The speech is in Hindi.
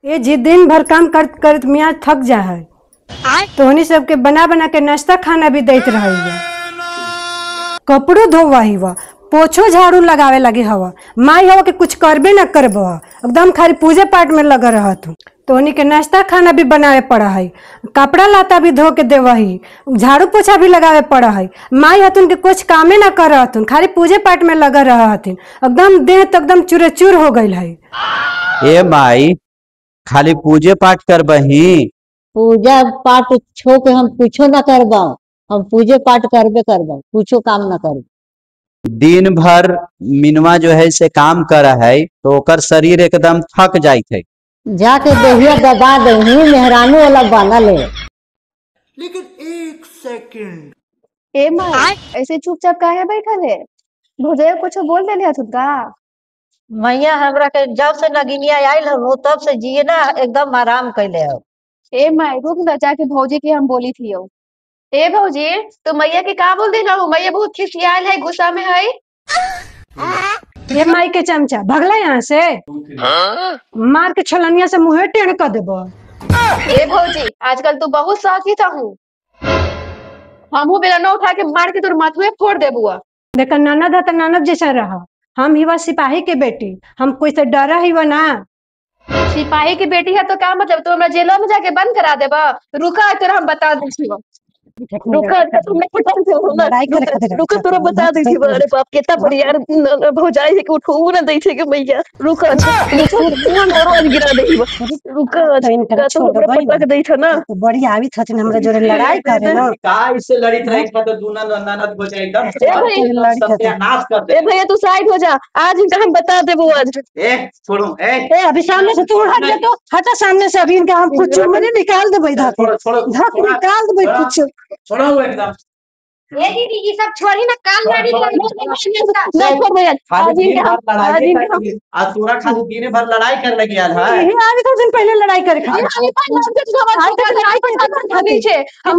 ये जी दिन भर काम कर कर मियाँ थक जा है तो उन्हीं सबके बना बना के नाश्ता खाना भी देते रही। कपड़ों धोवा ही वा पोछो झाड़ू लगावे लगे हवा माई हवा के कुछ करबे न करब एकदम खाली पूजे पाठ में लगा रहा तू तो उन्हीं के नाश्ता खाना भी बनावे पड़ा है, कपड़ा लाता भी धो के देवा ही, झाड़ू पोछा भी लगावे पड़ा है। माई हतुन के कुछ कामे ना कर रहतुन खाली पूजे पाठ में लगा रहा हथिन एकदम देह तो एकदम चूर हो गई है। ए माई खाली पूजे पाठ करबही? पूजा पाठ छो के हम कुछो ना करबा, हम पूजे पाठ करबे करबा, कुछो काम ना करबा। दिन भर मिनवा जो है से काम कर है तो ओकर शरीर एकदम थक जाये थे। जाके देहिया दबा दही मेहरानू वाला बना ले। लेकिन एक सेकंड ए माई ऐसे चुपचाप काहे बैठल है? भौजाई कुछ बोल देले हथुन का? मैया हमरा के जब से नगिनिया आइल हो तब से जिए ना एकदम आराम कैले हो। ए माई रुक ना, जाके भौजी के हम बोली थी। ए भौजी तो मैया के का बोल देना हो? मैया बहुत खिसियाल है, गुस्सा में है। ये माई के चमचा भगला यहाँ से मार के छलनिया से मुँह टेढ़ कर देबो। ए भौजी आजकल तो बहुत साथी था हूँ, हमहू बेला न उठा के मार के तोर माथुए फोड़ देबुआ। देखा ननद है तो ननद जैसा रहा, हम ही वह सिपाही के बेटी, हम कोई से डरा ही वह ना। सिपाही की बेटी है तो क्या मतलब तुम हमरा जेल में जाके बंद करा देबा? रुका तोरा हम बता दी। रुका रुका तोरा बता दी। अरे बाप कितना बढ़िया भौजाई है कि उठो ना दै छे के मैया। रुका रोज गिरा देही। रुका तो पटक दै छ ना बड़ी आवी थथिन हमरा जोरे लड़ाई करे ना का इससे लड़ी रहे तो दूना ननद हो जाए एकदम सत्यानाश कर दे। ए भैया तू साइड हो जा, आज इनका हम बता देबो। आज ए छोड़ो ए अभी सामने से तू हट जा, तो हटा सामने से, अभी इनका हम कुछ मैंने निकाल देबे इधर धक निकाल देबे कुछ। छोड़ो एकदम। ए दीदी ये सब छोड़ी ना, कान गाड़ी नहीं छोड़ भैया। आज तोरा खाली दिन भर लड़ाई कर लगी यार है। यही आवे तो दिन पहले लड़ाई करे हम